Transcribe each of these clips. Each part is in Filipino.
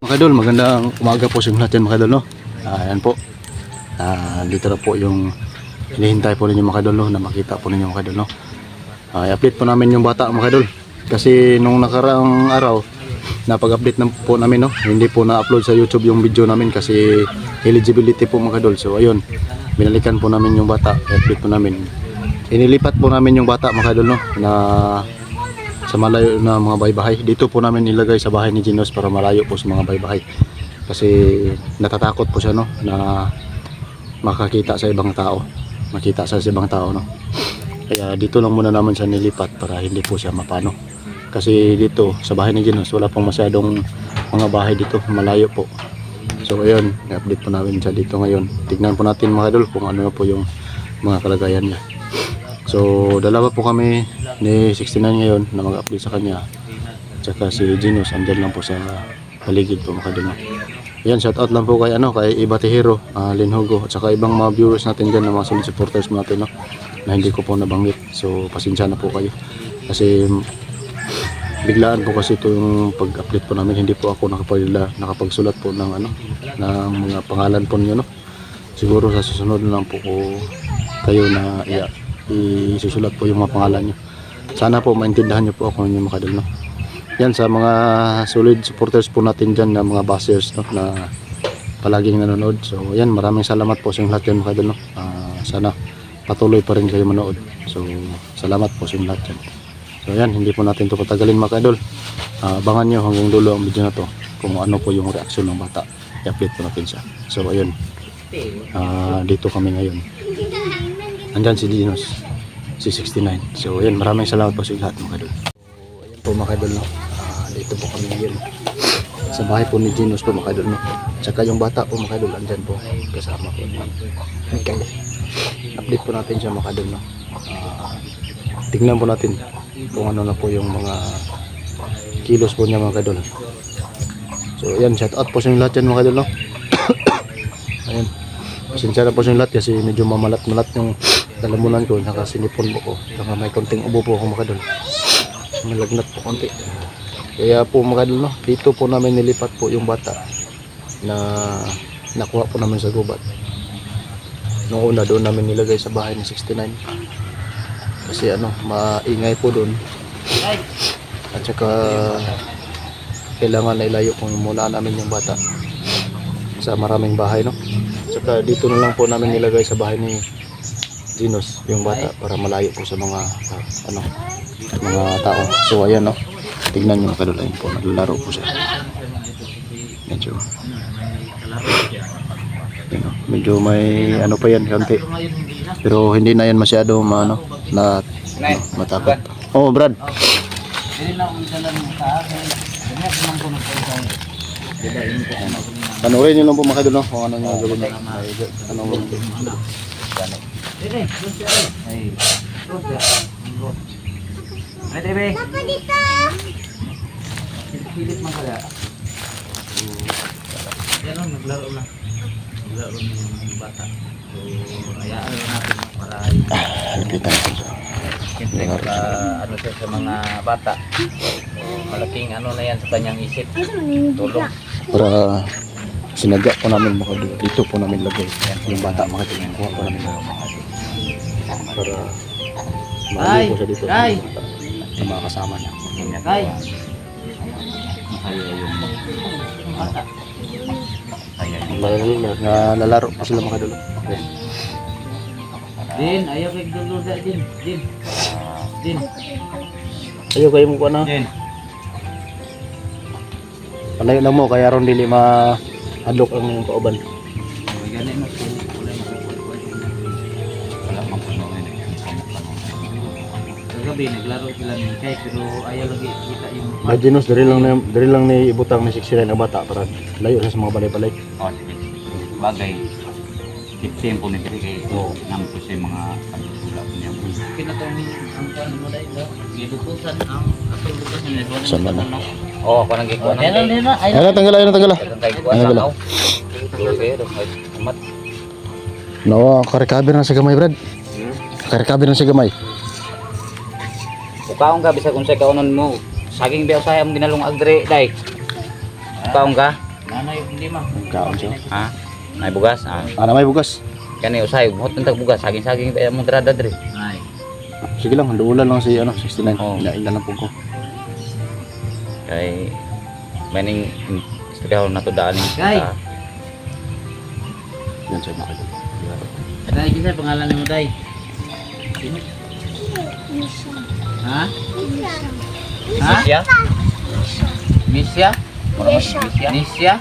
Mga idol, magandang umaga po sa lahat yan mga idol, no? Ayan po. Dito na po yung hinihintay po ninyo mga idol, no? Na makita po ninyo mga idol, no? I-update po namin yung bata mga idol. Kasi nung nakaraang araw, napag-update na po namin, no? Hindi po na-upload sa YouTube yung video namin kasi eligibility po mga idol. So ayun, binalikan po namin yung bata, i-update po namin. Inilipat po namin yung bata mga idol, no? Na sa malayo na mga baybahay. Dito po namin nilagay sa bahay ni Ginos para malayo po sa mga baybahay. Kasi natatakot po siya, no, na makakita sa ibang tao. Makita sa ibang tao, no. Kaya dito lang muna naman siya nilipat para hindi po siya mapano. Kasi dito sa bahay ni Ginos wala pong masyadong mga bahay dito, malayo po. So ayun, i-update po namin siya dito ngayon. Tignan po natin mga idol kung ano po yung mga kalagayan niya. So dalawa po kami ni 69 ngayon na mag-update sa kanya. Tsaka si Ginos andyan lang po sa paligid po mga idol. Ayan, shout out lang po kay kay Ibatihero, Linhogo at saka ibang mga viewers natin dyan na mga solid supporters natin, no, na hindi ko po nabanggit. So pasensya na po kayo kasi biglaan po kasi ito yung pag-update po namin. Hindi po ako nakapagsulat po ng ng mga pangalan po niyo, no. Siguro sa susunod na lang po ko kayo na isusulat po yung mga pangalan niyo. Sana po maintindihan niyo po ako ng mga idol, no. Yan sa mga solid supporters po natin dyan na mga bashers, no, na palaging nanonood. So yan, maraming salamat po sa inyo lahat yan mga idol, no. Sana patuloy pa rin kayo manood. So salamat po sa inyo lahat yan. So yan, hindi po natin ito patagalin mga idol. Abangan nyo hanggang dulo ang video na to kung ano po yung reaksyon ng bata. I-update po natin siya. So ayun, dito kami ngayon. Andyan si Ginos, si 69. So ayun, maraming salamat po sa inyo lahat mga idol. So ayun po mga idol, no. Dito po kami ngayon sa bahay po ni Ginos po mga idol, no. Tsaka yung bata po mga idol, andyan po kasama po. Okay. Update po natin siya mga idol, no. Tingnan po natin kung ano na po yung mga kilos po niya mga idol. So ayan, shout out po sa inyo lahat yan mga idol, no. Ayan, pasensya na po sa inyo lahat kasi medyo mamalat-malat yung dalamunan ko, nakasinipon po ko, saka may konting ubo po ako mga idol, malagnat po konti. Kaya po mga idol, no, dito po namin nilipat po yung bata na nakuha po namin sa gubat. Noong una doon namin nilagay sa bahay ni 69 kasi maingay po doon at saka kailangan na ilayo po muna namin yung bata sa maraming bahay, no. Saka dito na lang po namin nilagay sa bahay ni Ginos yung bata para malayo po sa mga mga tao. So ayan, no, tignan nyo mga idol, ayun po, naglalaro po siya. Medyo may pa yan konti, pero hindi na yan masyado matakot. Oh Brad, panurin nyo lang po mga idol, no, kung ano nga gawin niya. Dapat dito. Pilit man kaya. Yan ang naglaro na. Naglaro na yung bata. So, hayaan lang natin para kita natin siya. siyempre siya sa mga bata. Malaking na yan sa kanyang isip. Tulong. Para sinadya po namin mga idol, dito po namin lagay yung bata mga idol. Kuha po namin para malayo po siya dito sa mga kasama niya. Kay. Masaya yung bata. Nalalaro pa sila mga idol. Okay. Din, ayaw kay dulo da din. Din. Ayaw kayo mo ko na. Din. Palayo lang mo kaya ron dili ma-hadlok ang kauban. May ganit na wala mang puno na kagabi naglaro sila ni Kay pero ayaw lagi kita yung Ginos, dari lang ni ibutang ni 69 ang bata para layo sa mga balay-balay. Oh, sige. Bagay. Tipsim po ni diri kay nampo sa mga pagtulak niya. kinatong ang kuan mo dai do gidutusan ang atong dutusan ni Saan ba na? Oh, ako nang gikuan. Ayun, tanggal. Ano? Amat. No, ka-recover na sa gamay, Brad. Ka-recover na sa gamay. Ukaon ka bisag unsay kaunon mo. Saging biya usay ang ginalong agdre dai. Ukaon ka? hindi ma. Kaon siya. Ha? May bugas? Ah. Ana may bugas. Kani usay, buhat ng bugas, saging-saging pa mo drada dre. Ay. Sige lang, duulan lang si ano 69. Oo. Ilain lang po ko. Kay maning istorya na to daan. Kay. Yan siya mga idol. Dai, kinsa pangalan mo, Dai? Ha? Ha? Misya? Misya? Misya. Misya?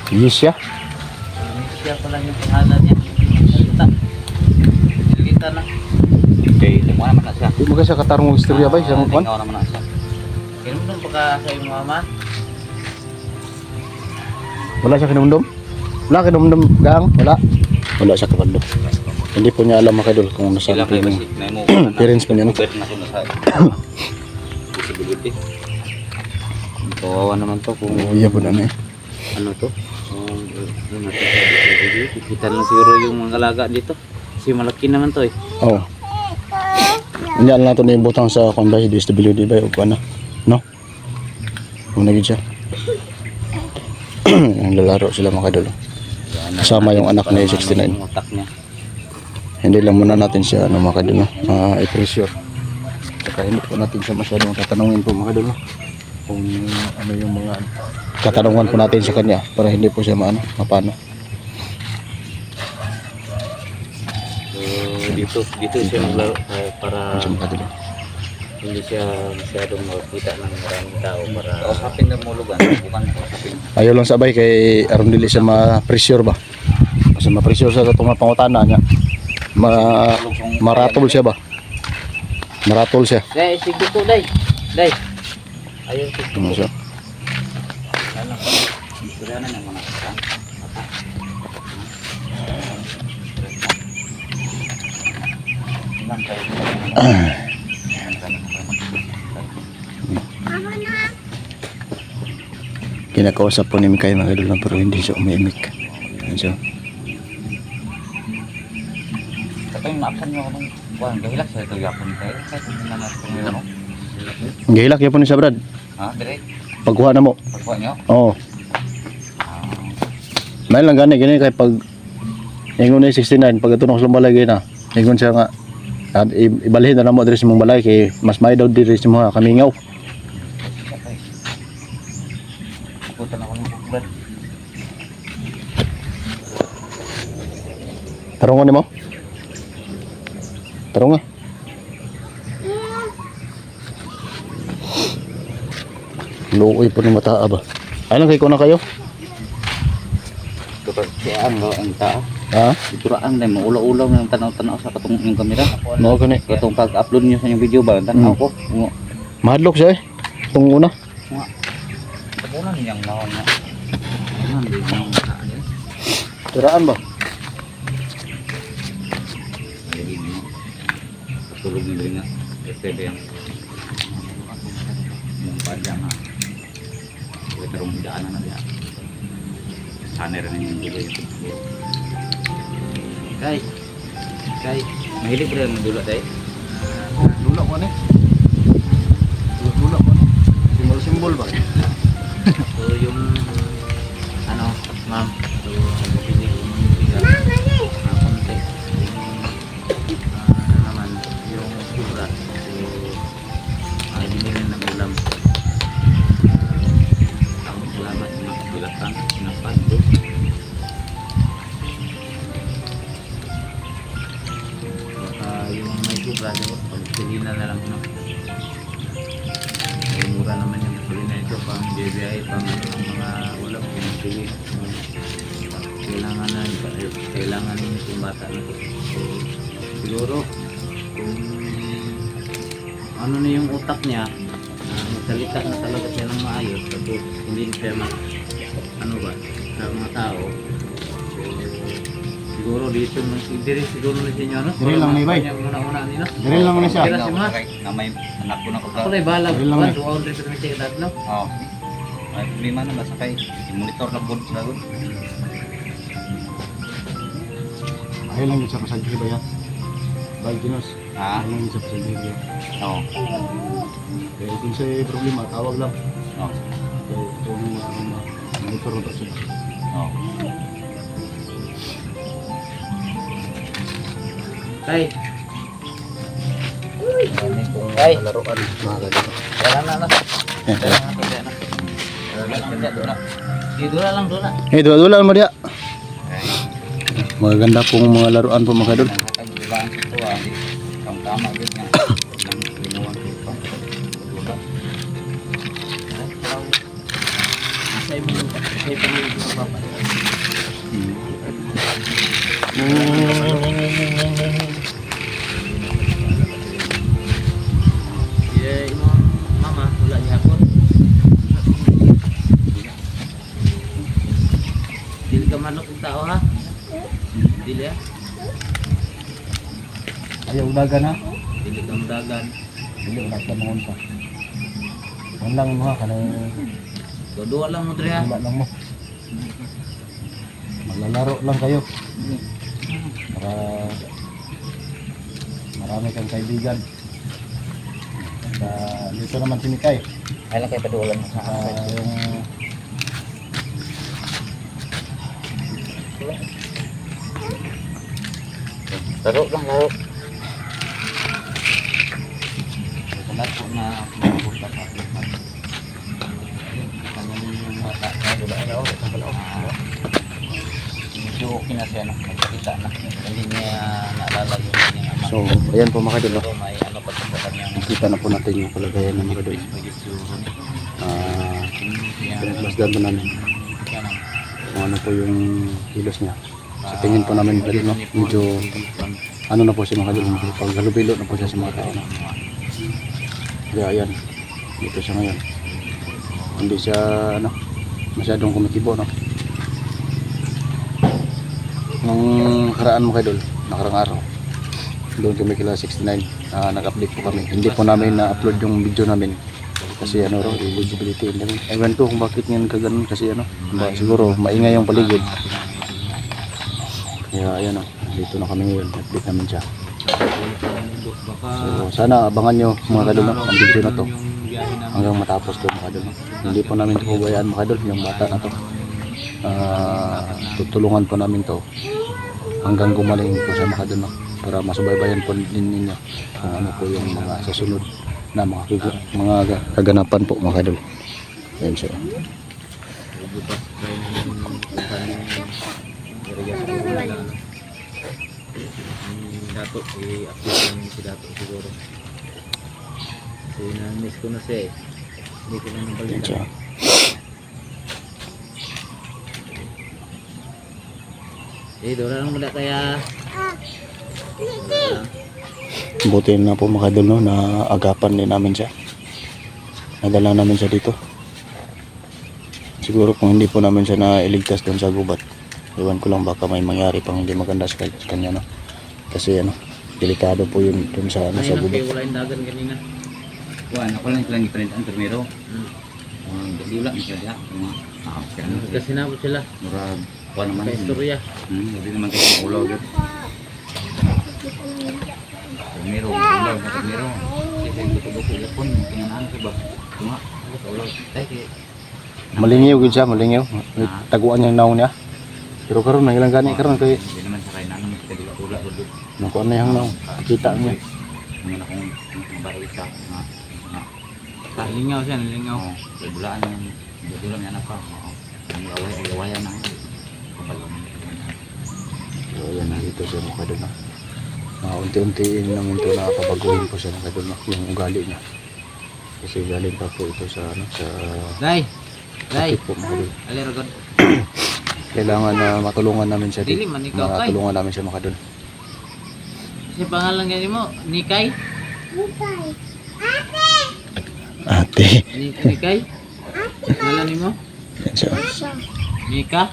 Yes siya. Misya pala yung pangalan niya. Salita. Salita na. Okay, mo naman na siya. Di mo kasi katarong mo istorya ba siya mo kon? Tingnan naman na siya. Kinumdum pa ka sa iyong mama? Wala siya kinumdum? Wala kinumdum gang? Wala. Wala siya kabalo. Hindi po niya alam mga idol kung nasaan Sila po kay yung basi na mo. parents po niya, no? Bet na ko na sa possibility. Kawawa naman to kung iya po na eh. ano to. Kita lang siguro yung mga alaga dito. Kasi malaki naman to eh. Oo. Hindi alam natin na yung butang sa kung ba DSWD ba o ano. No? Kung naging siya. Ang lalaro sila mga idol. Kasama yung anak niya, 69. Yung utak niya. Hindi lang muna natin siya ano mga kadol, i-pressure. Saka hindi po natin siya masyadong tatanungin po mga kadol, no? Kung ano yung mga katanungan po natin sa kanya para hindi po siya mapano. So dito siya maglaro para Ano siya mga kadol. hindi siya masyadong makita ng maraming tao para kausapin na mulugan, bukan kausapin. Ayaw lang sabay kay aron dili siya ma-pressure ba. Kasi ma-pressure sa itong mga pangutana niya. Maratol siya ba? Maratol siya. Dai, sige po, Dai. Dai. Ayaw sige. Ano siya? Istorya na ng mga kata. Kinakausap po ni Mikay mga kadol pero hindi siya umiimik. Ano siya? Katong maapsan niyo ako ng kuwan, gahilak sa ito yapon kayo. Kahit hindi na natin nila mo. Gihilak yapon ni siya Brad. Ha, dire? Pagkuha na mo. Pagkuha niyo? Oo. May lang gani kay pag ingon ni 69 pag ito nung balay gay na. Ingon siya nga at ibalhin na mo diri sa mong balay kay mas may daw diri sa mga kamingaw. Putan ako ng bukbad. Tarungon nimo? Tarong nga. Luoy po ni mata ba. Ay lang kay ko na kayo. Kapag siya ang tao. Ha? Ituraan na mo ulaw-ulaw ng tanaw-tanaw sa katong yung kamera. Mao gani. Katong pag-upload niyo sa inyong video ba, tanaw ko. Nga. Mahadlok siya eh. Tung una. Tabunan niyang naon nga. Tabunan niyang naon. Turaan ba? Jadi ini tulog ni nga. STB yang yung panjang na. Ito rin daanan na diya. Sana rin yung dulo yung Kay. Kay. mahilig rin ang dulo tayo. Dula ko ni. Dula ko ni. Simbol ba? So yung ano, ma'am. So pili ko ng bigas. Konti. Ano naman yung sobra. So binili ng ulam. Salamat sa mga bilatan ng pando. Yung may sobra, pagpilihan na lang no. Mura naman yung gasolina ito, pang BBI, pang mga ulam, pinagpili. Kailangan yung bata na ito. So, siguro, kung ano na yung utak niya, magsalita na talaga siya ng maayos, tapos hindi siya ano ba, sa mga tao. So, siguro dito, diri siguro na siya ano? Diri lang ni Bay. Muna-muna nila. Diri lang ni siya. Diri si Ma. Na may anak ko na ko. Ako na bahala, Diri lang ba? ni. Duwaw rin sa mga tatlo. Oo. Ay problema na ba sakay? I-monitor na good sa good. Ay lang yung sa pasagiri ba yan? Bye, Ginos. Ha? Ay lang yung sa pasagiri. Oo. Kaya kung sa problema, tawag lang. Oo. Kaya ito yung monitor na sila. Oo. Kay. Marami pong Ay. laruan. Mga kadol. Wala na na. Yan. Wala na, wala na. Wala na. Dula lang dula. Dula mo dia. Magaganda pong mga laruan po mga kadol. Nakakagibaan sa ito ah. Ang tama yun nga. Nang linuwan ko ito. Wala. Say mo lang. Say pa mo sa baba. Yeah, imo mama wala niya ako. Dili ka manok ng tao ha. Dili ah. Ayaw dagan ha. Dili ka dagan. Dili wala ka mga unta. Yan lang mga kanang Dua lang mo dre ha. wala lang mo. Maglalaro lang kayo. Para marami kang kaibigan. Dito naman si Mikay. Ay lang kayo padulan mo sa Yung laro lang, laro. Lahat po na mapunta pa. Yung mata, medyo okay na siya, no? Nagkakita na. Hindi niya naalala yung kanyang ama. so ayan po mga kadol. Pero may ano pa sa kanyang Nakita na po natin yung kalagayan ng mga kadol. pag-isuhan. Pinagmasdan po namin Yan ang kung ano po yung kilos niya. Sa tingin po namin kadol, no? Medyo ano na po si mga kadol. Medyo paghalubilo na po siya sa mga tao. No? Kaya ayan, dito siya ngayon. Hindi siya ano, masyadong kumikibo, no? Nung karaan mo kadol, nakarang araw, doon kami kila 69, nag-update po kami. Hindi po namin na-upload yung video namin kasi ano raw, eligibility. Ewan ko kung bakit ngayon kaganon kasi ano, siguro maingay yung paligid. Kaya ayan o, dito na kami ngayon, update namin siya. So sana abangan nyo mga kadol, no? Ang video na to hanggang matapos to mga kadol, no? Hindi po namin ito pabayaan mga kadol, yung bata na to. Tutulungan po namin to hanggang gumaling po siya mga kadol, no? Para masubaybayan po din ninyo kung ano po yung mga sasunod na mga kaganapan po mga kadol. Ayan siya. Dato, i-update namin si Dato siguro. Kasi na-miss ko na siya eh. Hindi ko na Ayan nabalita. siya. Dora lang muna kaya. Buti na po mga kadol, no? Na agapan din namin siya. Nadala namin siya dito. Siguro kung hindi po namin siya na-iligtas doon sa gubat, iwan ko lang baka may mangyari pang hindi maganda sa kanya, no? Kasi ano, delikado po yun doon sa ano, sa Ayun, gubat. okay, wala yung dagan kanina. Kuan, ako lang ilang iprint ang primero. Hmm. Dili lang siya dia. Kasi sinabot sila. Murag kuan naman. Sa istorya. Hindi naman kayo ulaw gyud. Primero, ulaw sa primero. Kasi yung buto-buto yapon, tinganan ko ba? Tunga, sa ulaw. Tay Malingaw gud siya, malingaw. Taguan niya yung naong niya. Pero karon na ilang gani karon kay hindi naman sa kainan mo kita dila ula gud. nakuha na yung naong. Kita niya. Mga akong barita na Lingaw siya, lingaw. sa bulaan yung dili lang anak pa. Ang away-awayan na. So ayan, dito siya mga kadol, no? Unti-untiin namin ito na pabaguhin po siya mga kadol, no? Yung ugali niya. Kasi galing pa po ito sa ano, sa Day! Day! sakit po mga kadol. Aliragod. Kailangan na matulungan namin siya Dili dito. man ikaw, Kay. Matulungan namin siya mga kadol. Kasi pangalan ganyan mo, Nikay? Ate. Nikay? Ngalan mo? Yan siya. Mika?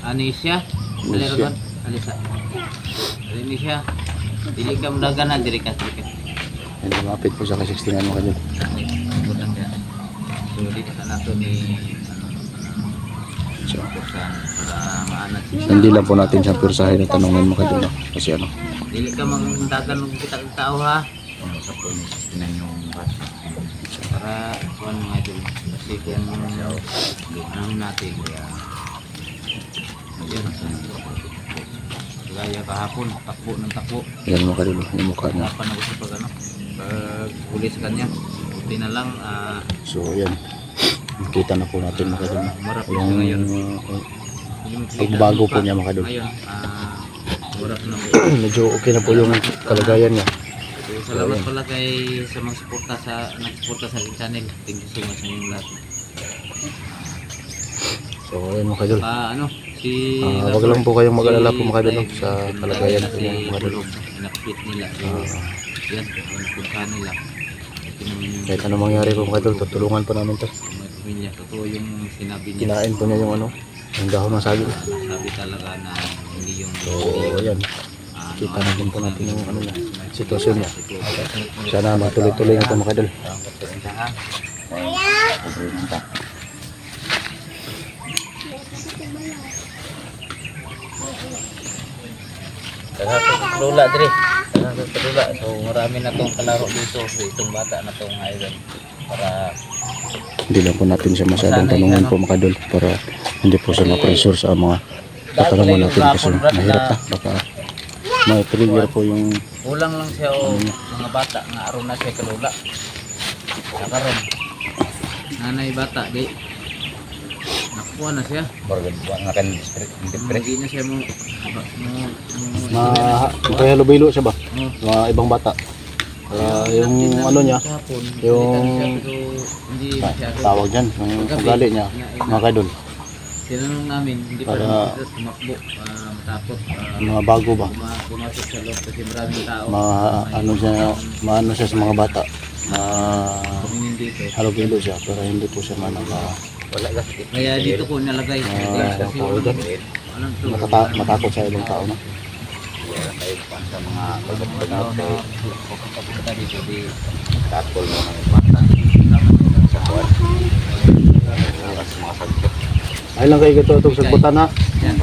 Anisha? Aliragod? Alisa? Anisha? Dili ka madagan na, diri ka. Yan, lumapit po siya kay 69 mga kadol. Budan ka. So, dito sa nato ni So, para maanat siya. hindi lang po natin siya pursahin at tanongin mga kadol, no? Kasi ano, Dili ka magdagan ng kita ng tao ha. Sa po ni tinan yung bata. Para kuan mga idol. Kasi kung ano natin, Yan. Gaya kahapon, takbo ng takbo. Yan mga kadol, yung mukha niya. Hirapan ako sa pag ano, pag huli sa kanya. Buti na lang, So yan, nakita na po natin mga kadol. marap na siya ngayon. Yung pagbago po niya mga kadol. Ngayon, marap na po. Medyo okay na po yung kalagayan niya. So, salamat pala kay sa mga suporta sa nagsuporta sa aking channel. Thank you so much sa inyong lahat. So yan mga kadol. Ano, si Wag lang po kayong mag-alala po mga kadol sa kalagayan po niya mga kadol. Pinakapit nila. So, yan, puntahan nila. Ito naman yung Kahit ano mangyari po mga kadol, tutulungan po namin to. mga pamilya. Totoo yung sinabi niya. Kinain po niya yung ano, yung dahon ng saging. Sabi talaga na hindi yung So ayan, kita na din po natin yung ano niya, sitwasyon niya. Sana matuloy-tuloy na po mga kadol. Lula diri. Lula. So marami na tong kalaro dito. So, itong bata na tong idol para Hindi lang po natin siya masyadong tanungan po mga kadol para hindi po siya ma-pressure sa mga katanungan natin kasi mahirap na. Baka may trigger po yung kulang lang siya o mga bata nga aron na siya kalula. Nakaroon. Nanay bata di. Nakuha na siya. Nga kan district. Hindi na siya mo kaya lubilo siya ba? Mga ibang bata. Yung ano niya, yung hindi masyado. tawag dyan, yung ugali niya, mga kadol, Tinanong namin, hindi pa Para- rin sila tumakbo, matakot, mga bago ba? pumasok sa loob kasi maraming tao. Maano siya sa mga bata, Tumingin dito. halubilo siya, pero hindi po siya Kaya dito ko nalagay. Kasi walang to. matakot sa ibang tao na. Sa mga Tao na pupunta dito di tatol mo ng bata. Sa kuwan. Sa mga sagpot. Ay lang kayo ito itong sagbutan ha. yan.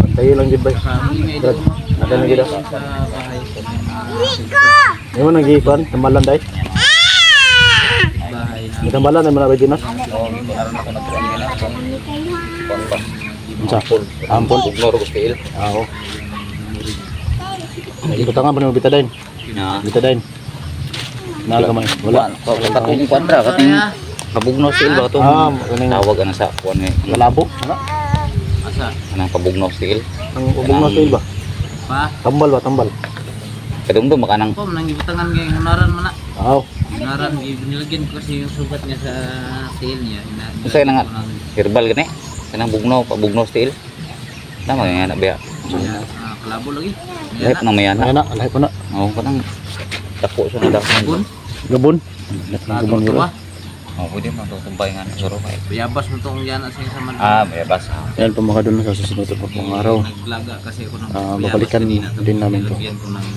Bantayin lang dyan ba? Kami nga ito. Naka na gila. Sa bahay. Yung mga nag-iipan, tambalan day. Bahay na. May tambalan ay manabay din ha. Oo, meron ako nagkuhan nila. Konton. Sa ampon. Ignore ko scale. Oo. Ibutan nga ba naman bitadain? Na. Bitadain. Nagamay. Wala. Kakong kwadra. Kating kabugno scale ba ito? Kaning Tawag ano sa kuwan nga. malabo. Ano? Asa? Anong kabugno scale? Ang ubong na style ba? Pa? Tambal ba? Tambal. Kadungdong baka nang Kom, nang ibutangan nga yung hunaran man na. Oo. Hunaran, nilagyan ko kasi yung sugat niya sa tail niya. Kasi na nga. herbal gani. Kanang bugno, pabugno style. Tama nga na ba? Kalabo lagi. Lahip na may Ayan ana. na. Alay po na. Oo, kanang tapo sa nada. Gun? Gabon. Gabon Ito gila. ba? Oh, pwede man tutumbay nga na suro kay. Bayabas mo itong yan sa isang man. May bas. Ayan po mga doon sa susunod po pong araw. Naglaga kasi ako ng Babalikan din namin to. Nilagyan ko ng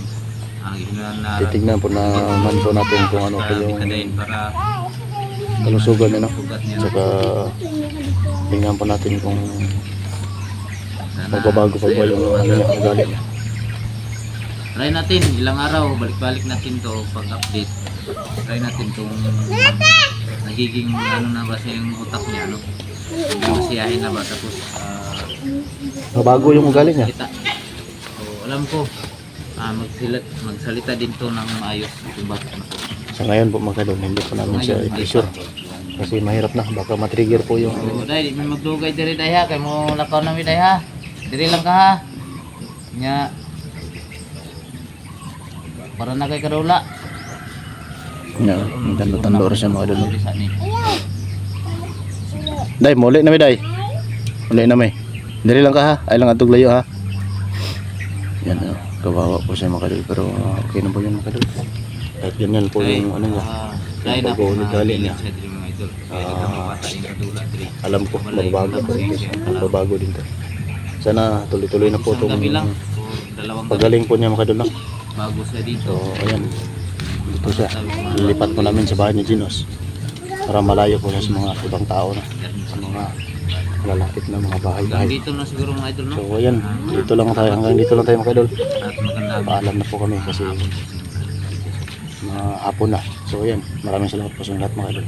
hinanara. Titignan po naman po natin kung ano po yung Bitadain para kalusugan niya no. sugat niya. Saka tingnan po natin kung Sana- magbabago pa ba yung ano niya, ugali niya. Try natin, ilang araw, balik-balik natin to pag-update. Try natin kung nagiging ano na ba siya yung utak niya, ano? Masiyahin na ba, tapos Mabago yung ugali niya. salita. So, alam ko, magsalita din to ng maayos yung bata na to. Sa ngayon po mga doon, hindi po namin siya i-pressure. Kasi mahirap na, baka matrigger po yung So, dahil may magdugay diri dahil ha, kay mo lakaw namin dahil ha. Diri lang ka ha. Nya, para na kay kadula. Ang tando-tando rin siya mga doon. Sa ni. Day, muli na may day. Muli na may. Dali lang ka ha. Ay lang atog layo ha. Yan o. Kawawa po siya mga kadol. Pero okay na po yun mga kadol. Kahit ganyan po yung ano niya. Dahil na Bago yung ugali niya. siya diri mga idol. Kaya ito mga bata yung kadula diri. Alam ko, magbabago po rin. Magbabago din to. Sana tuloy-tuloy na po Isang itong gabi lang. So, dalawang gabi pagaling po niya mga kadol. No? bago siya dito. So ayan. Dito siya. Lilipat po namin sa bahay ni Ginos. Para malayo po siya sa mga ibang tao na. Sa mga lalapit na mga Hanggang bahay-bahay. dito na siguro mga idol, no? So ayan, dito lang tayo, hanggang dito lang tayo mga kadol. At maganda. Paalam na po kami kasi hapon na. So ayan, maraming salamat po sa lahat mga kadol.